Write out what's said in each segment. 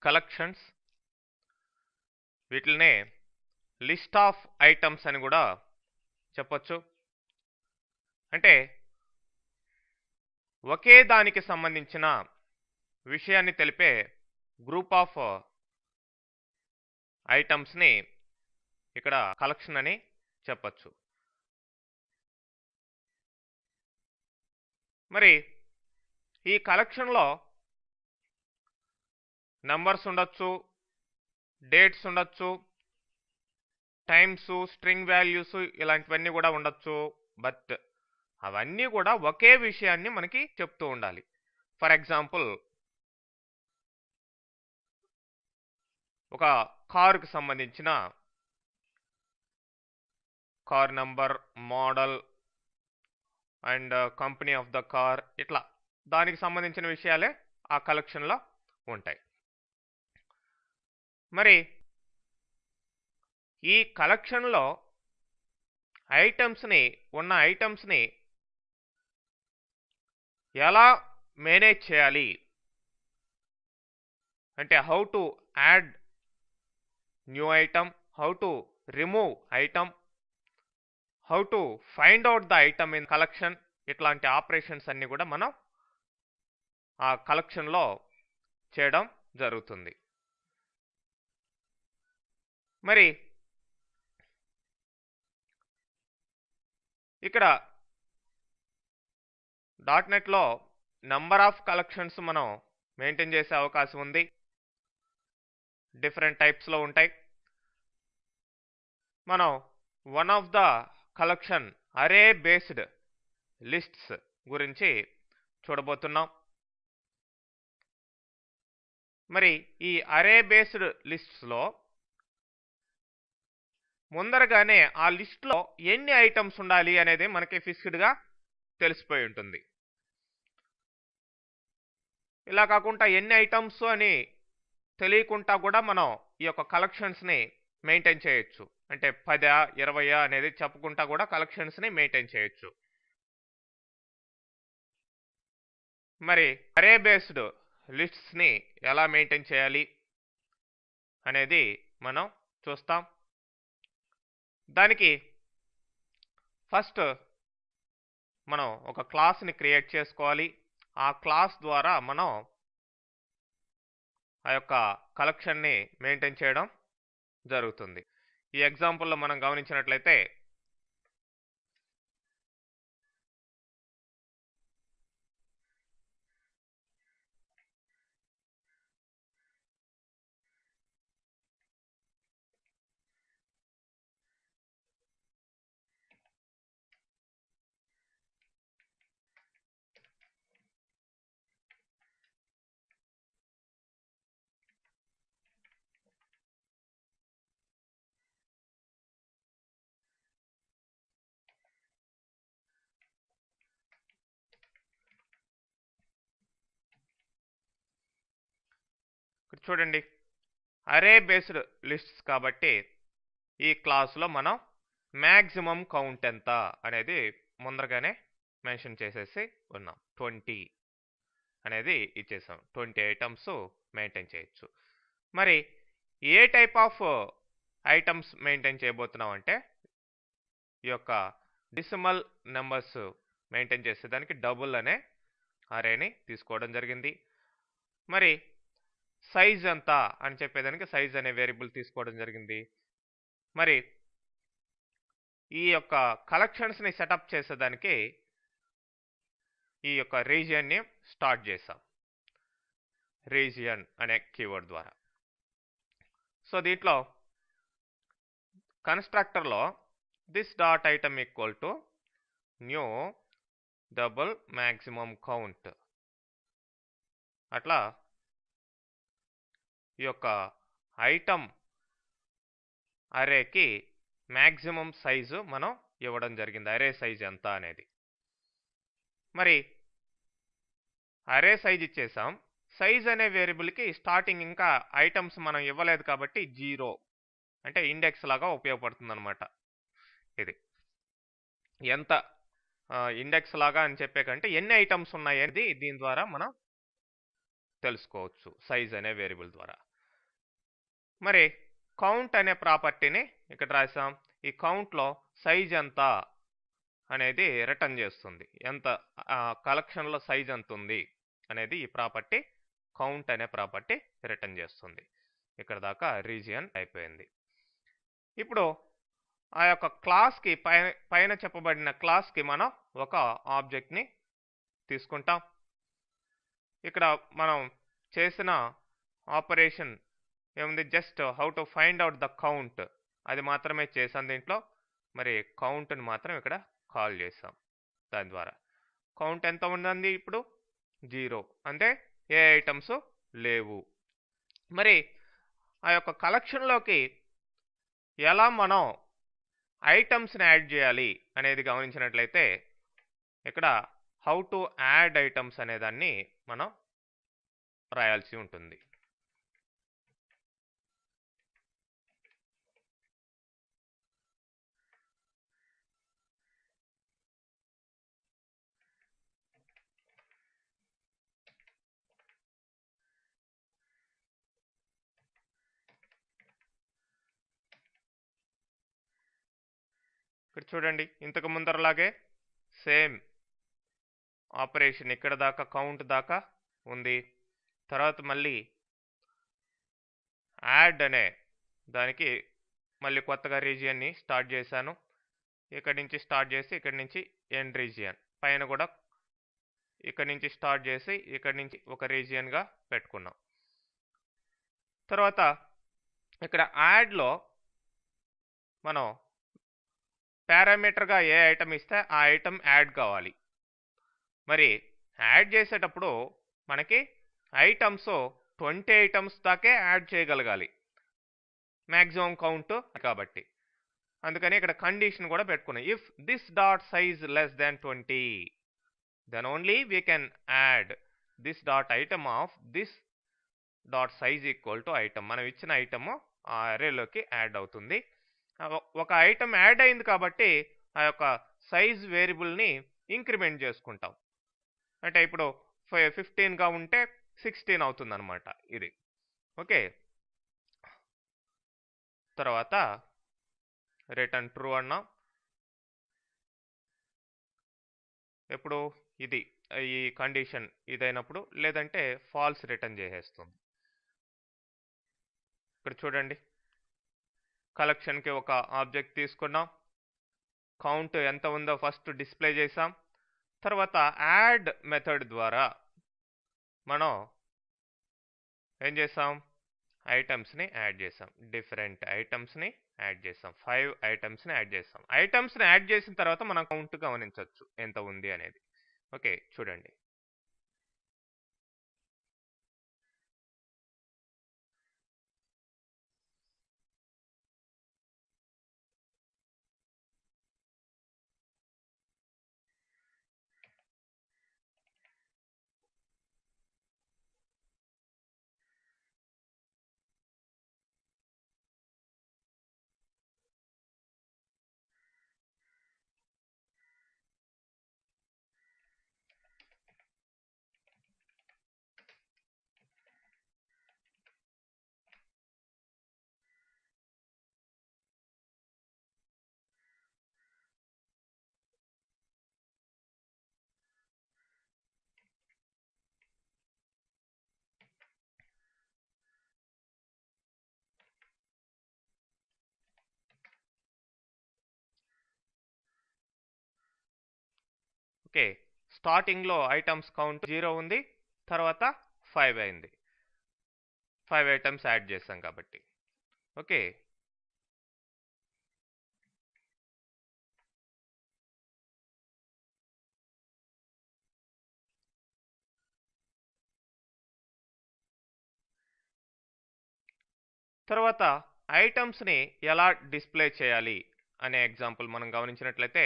Collections, వీటినే list of items అని కూడా చెప్పొచ్చు. అంటే ఒకే దానికి సంబంధించిన విషయాన్ని తెలిపే గ్రూప్ ఆఫ్ ఐటమ్స్ని ఇక్కడ కలెక్షన్ అని చెప్పచ్చు. మరి ఈ కలెక్షన్లో నంబర్స్ ఉండొచ్చు, డేట్స్ ఉండొచ్చు, టైమ్స్, స్ట్రింగ్ వాల్యూస్ ఇలాంటివన్నీ కూడా ఉండొచ్చు. బట్ అవన్నీ కూడా ఒకే విషయాన్ని మనకి చెప్తూ ఉండాలి. ఫర్ ఎగ్జాంపుల్, ఒక కారుకి సంబంధించిన car number, model and company of the car, ఇట్లా దానికి సంబంధించిన విషయాలే ఆ కలెక్షన్లో ఉంటాయి. మరి ఈ కలెక్షన్లో ఉన్న ఐటమ్స్ని ఎలా మేనేజ్ చేయాలి అంటే how to add new item, how to remove item, how to find out the item in collection, ఇట్లాంటి ఆపరేషన్స్ అన్ని కూడా మనం ఆ కలెక్షన్లో చేయడం జరుగుతుంది. మరి ఇక్కడ .NETలో నంబర్ ఆఫ్ కలెక్షన్స్ మనం మెయింటైన్ చేసే అవకాశం ఉంది. డిఫరెంట్ టైప్స్లో ఉంటాయి. మనం వన్ ఆఫ్ ద కలెక్షన్ అరే బేస్డ్ లిస్ట్స్ గురించి చూడబోతున్నాం. మరి ఈ అరే బేస్డ్ లిస్ట్స్లో ముందరగానే ఆ లిస్ట్లో ఎన్ని ఐటమ్స్ ఉండాలి అనేది మనకి ఫిక్స్డ్గా తెలిసిపోయి ఉంటుంది. ఇలా కాకుండా ఎన్ని ఐటమ్స్ అని తెలియకుండా కూడా మనం ఈ యొక్క కలెక్షన్స్ని మెయింటైన్ చేయొచ్చు. అంటే 10, 20 అనేది చెప్పుకుంటా కూడా కలెక్షన్స్ని మెయింటైన్ చేయొచ్చు. మరి అరే బేస్డ్ లిస్ట్స్ని ఎలా మెయింటైన్ చేయాలి అనేది మనం చూస్తాం. దానికి ఫస్ట్ మనం ఒక క్లాస్ని క్రియేట్ చేసుకోవాలి. ఆ క్లాస్ ద్వారా మనం ఆ యొక్క కలెక్షన్ని మెయింటైన్ చేయడం జరుగుతుంది. ఈ ఎగ్జాంపుల్లో మనం గమనించినట్లయితే చూడండి, అరే బేస్డ్ లిస్ట్స్ కాబట్టి ఈ క్లాస్లో మనం మ్యాక్సిమం కౌంట్ ఎంత అనేది ముందరగానే మెన్షన్ చేసేసి ఉన్నాం. 20 అనేది ఇచ్చేసాం. 20 ఐటమ్స్ మెయింటైన్ చేయొచ్చు. మరి ఏ టైప్ ఆఫ్ ఐటమ్స్ మెయింటైన్ చేయబోతున్నాం అంటే ఈ యొక్క డెసిమల్ నెంబర్స్ మెయింటైన్ చేసేదానికి డబుల్ అనే అరేని తీసుకోవడం జరిగింది. మరి సైజ్ ఎంత అని చెప్పేదానికి సైజ్ అనే వేరియబుల్ తీసుకోవడం జరిగింది. మరి ఈ యొక్క కలెక్షన్స్ని సెటప్ చేసేదానికి ఈ యొక్క రీజియన్ని స్టార్ట్ చేసాం, రీజియన్ అనే కీవర్డ్ ద్వారా. సో దీంట్లో కన్స్ట్రక్టర్లో this dot item equal to new double maximum count, అట్లా ఈ యొక్క ఐటమ్ అరేకి మ్యాక్సిమం సైజు మనం ఇవ్వడం జరిగింది. అరే సైజ్ ఎంత అనేది. మరి అరే సైజ్ ఇచ్చేసాం. సైజ్ అనే వేరియబుల్కి స్టార్టింగ్ ఇంకా ఐటమ్స్ మనం ఇవ్వలేదు కాబట్టి 0 అంటే ఇండెక్స్ లాగా ఉపయోగపడుతుంది అనమాట. ఇది ఎంత ఇండెక్స్ లాగా అని చెప్పే కంటే ఎన్ని ఐటమ్స్ ఉన్నాయి అనేది దీని ద్వారా మనం తెలుసుకోవచ్చు సైజ్ అనే వేరియబుల్ ద్వారా. మరి కౌంట్ అనే ప్రాపర్టీని ఇక్కడ రాసాం. ఈ కౌంట్లో సైజ్ ఎంత అనేది రిటర్న్ చేస్తుంది. ఎంత కలెక్షన్లో సైజ్ ఎంత ఉంది అనేది ఈ ప్రాపర్టీ కౌంట్ అనే ప్రాపర్టీ రిటర్న్ చేస్తుంది. ఇక్కడ దాకా రీజియన్ అయిపోయింది. ఇప్పుడు ఆ యొక్క క్లాస్కి పైన చెప్పబడిన క్లాస్కి మనం ఒక ఆబ్జెక్ట్ని తీసుకుంటాం. ఇక్కడ మనం చేసిన ఆపరేషన్ ఏముంది, just how to find out the count అది మాత్రమే చేసాం దీంట్లో. మరి కౌంట్ని మాత్రం ఇక్కడ కాల్ చేసాం. దాని ద్వారా కౌంట్ ఎంత ఉందండి ఇప్పుడు 0, అంటే ఏ ఐటమ్స్ లేవు. మరి ఆ యొక్క కలెక్షన్లోకి ఎలా మనం ఐటమ్స్ని యాడ్ చేయాలి అనేది గమనించినట్లయితే ఇక్కడ హౌ టు యాడ్ ఐటమ్స్ అనే దాన్ని మనం రాయాల్సి ఉంటుంది. ఇక్కడ చూడండి, ఇంతకు ముందరలాగే సేమ్ ఆపరేషన్ ఇక్కడ దాకా కౌంట్ దాకా ఉంది. తర్వాత మళ్ళీ యాడ్ అనే దానికి మళ్ళీ కొత్తగా రీజియన్ని స్టార్ట్ చేశాను. ఇక్కడి నుంచి స్టార్ట్ చేసి ఇక్కడి నుంచి ఎండ్ రీజియన్, పైన కూడా ఇక్కడి నుంచి స్టార్ట్ చేసి ఇక్కడి నుంచి ఒక రీజియన్గా పెట్టుకున్నాం. తర్వాత ఇక్కడ యాడ్లో మనం పారామీటర్గా ఏ ఐటమ్ ఇస్తే ఆ ఐటమ్ యాడ్ కావాలి. మరి యాడ్ చేసేటప్పుడు మనకి ఐటమ్స్ 20 ఐటమ్స్ దాకే యాడ్ చేయగలగాలి, మ్యాక్సిమం కౌంట్ కాబట్టి. అందుకని ఇక్కడ కండిషన్ కూడా పెట్టుకున్నాం. If this dot size less than 20 then only we can add this dot item of this dot size equal to item. మనం ఇచ్చిన ఐటమ్ ఆ అరేలోకి యాడ్ అవుతుంది. ఒక ఐటమ్ యాడ్ అయింది కాబట్టి ఆ యొక్క సైజ్ వేరియబుల్ని ఇంక్రిమెంట్ చేసుకుంటాం. అంటే ఇప్పుడు 15గా ఉంటే 16 అవుతుంది అనమాట ఇది. ఓకే, తర్వాత రిటర్న్ ట్రూ అన్నాం. ఎప్పుడు ఇది ఈ కండిషన్ ఇదైనప్పుడు, లేదంటే ఫాల్స్ రిటర్న్ చేసేస్తుంది. ఇక్కడ చూడండి, కలెక్షన్కి ఒక ఆబ్జెక్ట్ తీసుకున్నాం, కౌంట్ ఎంత ఉందో ఫస్ట్ డిస్ప్లే చేసాం. తర్వాత యాడ్ మెథడ్ ద్వారా మనం ఏం చేసాం, ఐటమ్స్ని యాడ్ చేసాం. డిఫరెంట్ ఐటమ్స్ని యాడ్ చేసాం. 5 ఐటమ్స్ని యాడ్ చేసాం. ఐటమ్స్ని యాడ్ చేసిన తర్వాత మనం కౌంట్ గమనించవచ్చు ఎంత ఉంది అనేది. ఓకే, చూడండి. ఓకే, స్టార్టింగ్లో ఐటమ్స్ కౌంట్ 0 ఉంది, తర్వాత 5 అయింది. 5 ఐటమ్స్ యాడ్ చేసాం కాబట్టి. ఓకే, తర్వాత ఐటమ్స్ని ఎలా డిస్ప్లే చేయాలి అనే ఎగ్జాంపుల్ మనం గమనించినట్లయితే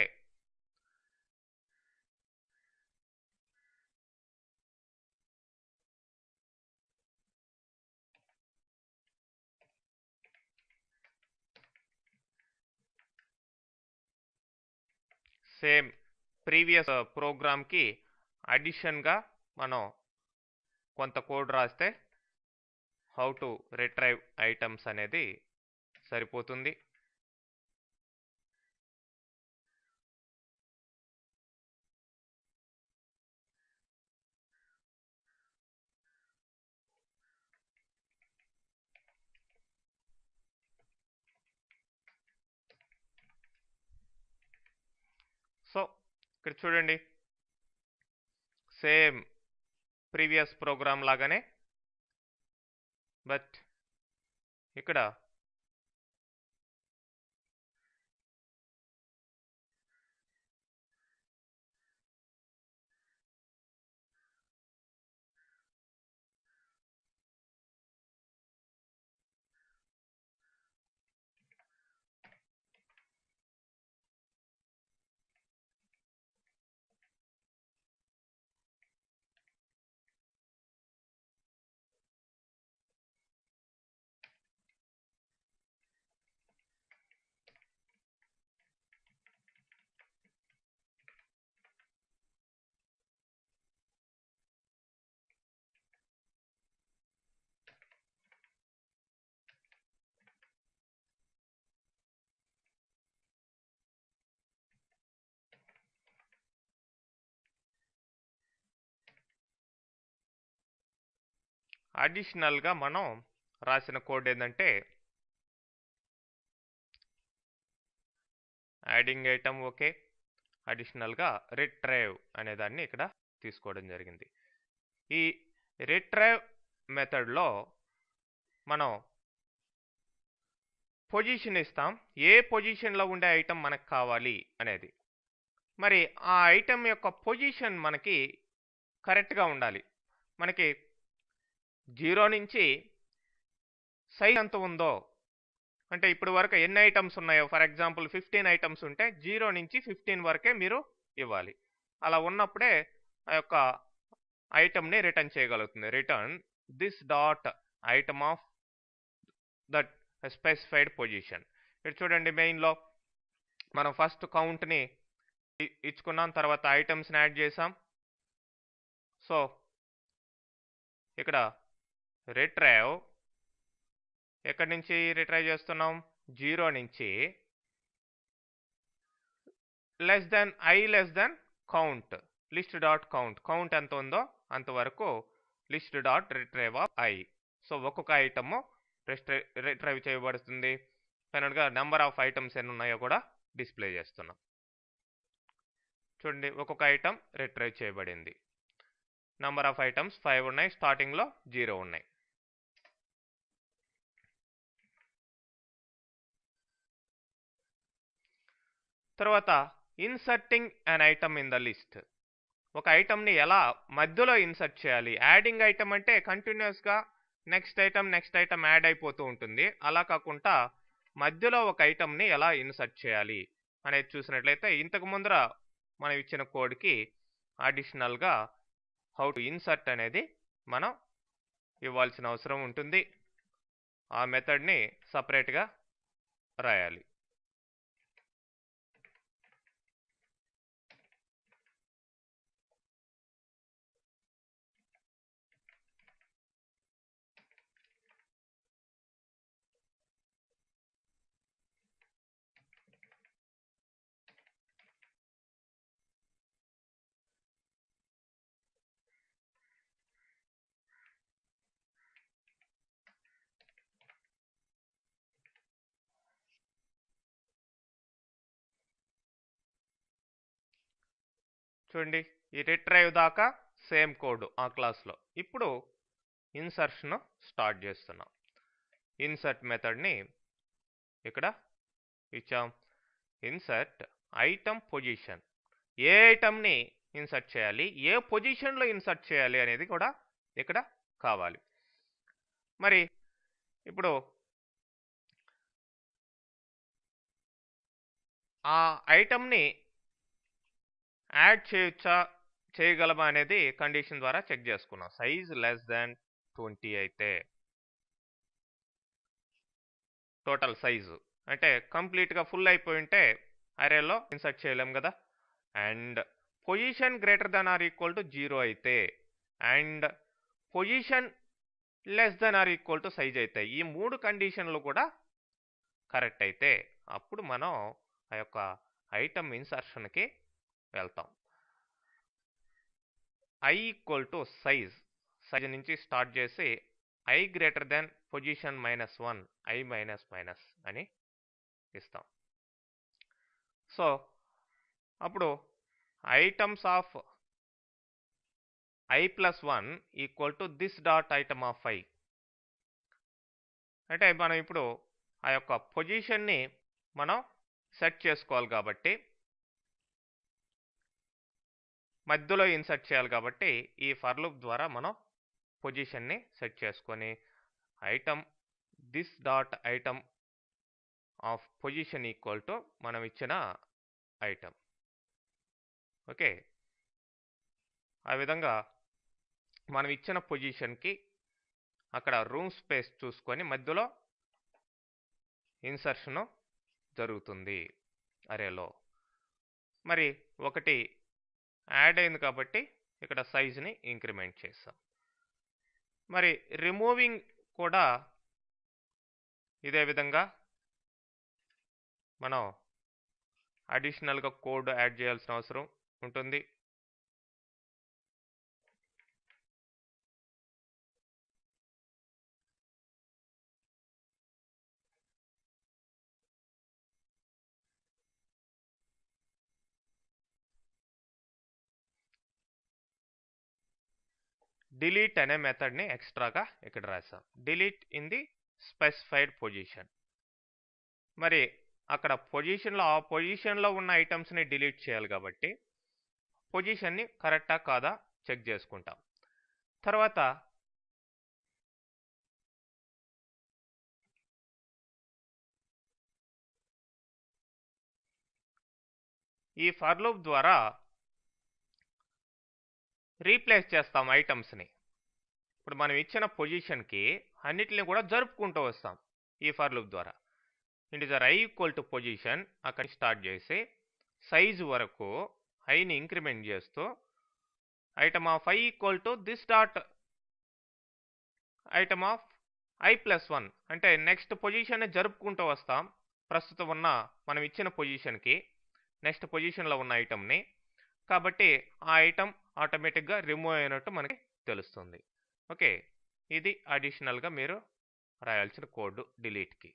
సేమ్ ప్రీవియస్ ప్రోగ్రామ్కి అడిషన్గా మనం కొంత కోడ్ రాస్తే హౌ టు రిట్రైవ్ ఐటమ్స్ అనేది సరిపోతుంది. సో ఇక్కడ చూడండి, సేమ్ ప్రీవియస్ ప్రోగ్రామ్ లాగానే, బట్ ఇక్కడ అడిషనల్గా మనం రాసిన కోడ్ ఏంటంటే యాడింగ్ ఐటమ్ ఓకే, అడిషనల్గా రిట్రైవ్ అనే దాన్ని ఇక్కడ తీసుకోవడం జరిగింది. ఈ రిట్రైవ్ మెథడ్లో మనం పొజిషన్ ఇస్తాం, ఏ పొజిషన్లో ఉండే ఐటమ్ మనకు కావాలి అనేది. మరి ఆ ఐటమ్ యొక్క పొజిషన్ మనకి కరెక్ట్గా ఉండాలి. మనకి 0 నుంచి సైజ్ ఎంత ఉందో, అంటే ఇప్పుడు వరకు ఎన్ని ఐటమ్స్ ఉన్నాయో, ఫర్ ఎగ్జాంపుల్ 15 ఐటమ్స్ ఉంటే 0 నుంచి 15 వరకే మీరు ఇవ్వాలి. అలా ఉన్నప్పుడే ఆ యొక్క ఐటమ్ని రిటర్న్ చేయగలుగుతుంది. Return this dot item of that specified position. ఇక్కడ చూడండి, మెయిన్లో మనం ఫస్ట్ కౌంట్ని ఇచ్చుకున్నాం, తర్వాత ఐటమ్స్ని యాడ్ చేసాం. సో ఇక్కడ రిట్రైవ్ ఎక్కడి నుంచి రిట్రైవ్ చేస్తున్నాం, 0 నుంచి less than count, list dot count ఎంత ఉందో అంతవరకు list dot retrieve of I. So ఒక్కొక్క ఐటమ్ రిట్రైవ్ చేయబడుతుంది. ఫైనల్గా నెంబర్ ఆఫ్ ఐటమ్స్ ఎన్ని ఉన్నాయో కూడా డిస్ప్లే చేస్తున్నాం. చూడండి, ఒక్కొక్క ఐటమ్ రిట్రైవ్ చేయబడింది. నెంబర్ ఆఫ్ ఐటమ్స్ 5 ఉన్నాయి, స్టార్టింగ్లో 0 ఉన్నాయి. తర్వాత inserting an item in the list. ఒక ఐటమ్ని ఎలా మధ్యలో ఇన్సర్ట్ చేయాలి. యాడింగ్ ఐటమ్ అంటే కంటిన్యూస్గా నెక్స్ట్ ఐటమ్ యాడ్ అయిపోతూ ఉంటుంది. అలా కాకుండా మధ్యలో ఒక ఐటమ్ని ఎలా ఇన్సర్ట్ చేయాలి అనేది చూసినట్లయితే, ఇంతకు ముందర మనం ఇచ్చిన కోడ్కి అడిషనల్గా హౌ టు ఇన్సర్ట్ అనేది మనం ఇవ్వాల్సిన అవసరం ఉంటుంది. ఆ మెథడ్ని సపరేట్గా రాయాలి. చూడండి, ఈ రిట్రైవ్ దాకా సేమ్ కోడ్ ఆ క్లాస్లో. ఇప్పుడు ఇన్సర్షన్ స్టార్ట్ చేస్తున్నాం. ఇన్సర్ట్ మెథడ్ని ఇక్కడ ఇచ్చాం. ఇన్సర్ట్ ఐటమ్ పొజిషన్, ఏ ఐటమ్ని ఇన్సర్ట్ చేయాలి, ఏ పొజిషన్లో ఇన్సర్ట్ చేయాలి అనేది కూడా ఇక్కడ కావాలి. మరి ఇప్పుడు ఆ ఐటమ్ని యాడ్ చేయగలమా అనేది కండిషన్ ద్వారా చెక్ చేసుకున్నాం. సైజ్ లెస్ దాన్ 20 అయితే, టోటల్ సైజు అంటే కంప్లీట్గా ఫుల్ అయిపోయి ఉంటే అరేలో ఇన్సర్ట్ చేయలేం కదా. And position greater than or equal to 0 అయితే, and position less than or equal to size అవుతాయి. ఈ 3 కండిషన్లు కూడా కరెక్ట్ అయితే అప్పుడు మనం ఆ యొక్క ఐటమ్ ఇన్సర్షన్కి వెళ్తాం. ఐ ఈక్వల్ టు సైజ్ నుంచి స్టార్ట్ చేసి I greater than position -1 I minus అని ఇస్తాం. సో అప్పుడు items of i+1 equal to this dot item of I. అంటే మనం ఇప్పుడు ఆ యొక్క పొజిషన్ని మనం సెట్ చేసుకోవాలి కాబట్టి, మధ్యలో ఇన్సర్ట్ చేయాలి కాబట్టి ఈ ఫర్ లూప్ ద్వారా మనం పొజిషన్ని సెట్ చేసుకొని item this dot item of position equal to మనం ఇచ్చిన ఐటమ్. ఓకే, ఆ విధంగా మనం ఇచ్చిన పొజిషన్కి అక్కడ రూమ్ స్పేస్ చూసుకొని మధ్యలో ఇన్సర్షను జరుగుతుంది అరేలో. మరి ఒకటి యాడ్ అయింది కాబట్టి ఇక్కడ సైజుని ఇంక్రిమెంట్ చేస్తాం. మరి రిమూవింగ్ కూడా ఇదే విధంగా మనం అడిషనల్గా కోడ్ యాడ్ చేయాల్సిన అవసరం ఉంటుంది. డిలీట్ అనే మెథడ్ని ఎక్స్ట్రాగా ఇక్కడ రాసాం. Delete in the specified position. మరి అక్కడ ఆ పొజిషన్లో ఉన్న ఐటమ్స్ని డిలీట్ చేయాలి కాబట్టి పొజిషన్ని కరెక్టా కాదా చెక్ చేసుకుంటాం. తర్వాత ఈ ఫర్ లూప్ ద్వారా రీప్లేస్ చేస్తాం ఐటమ్స్ని. ఇప్పుడు మనం ఇచ్చిన పొజిషన్కి అన్నిటిని కూడా జరుపుకుంటూ వస్తాం ఈ ఫర్ లూప్ ద్వారా. Integer I equal to position అక్కడ స్టార్ట్ చేసి సైజు వరకు ఐని ఇంక్రిమెంట్ చేస్తూ item of I equal to this dot item of i+1 అంటే నెక్స్ట్ పొజిషన్ని జరుపుకుంటూ వస్తాం. ప్రస్తుతం ఉన్న మనం ఇచ్చిన పొజిషన్కి నెక్స్ట్ పొజిషన్లో ఉన్న ఐటమ్ని. కాబట్టి ఆ ఐటమ్ ఆటోమేటిక్గా రిమూవ్ అయినట్టు మనకి తెలుస్తుంది. ఓకే, ఇది అడిషనల్గా మీరు రాయాల్సిన కోడ్ డిలీట్కి.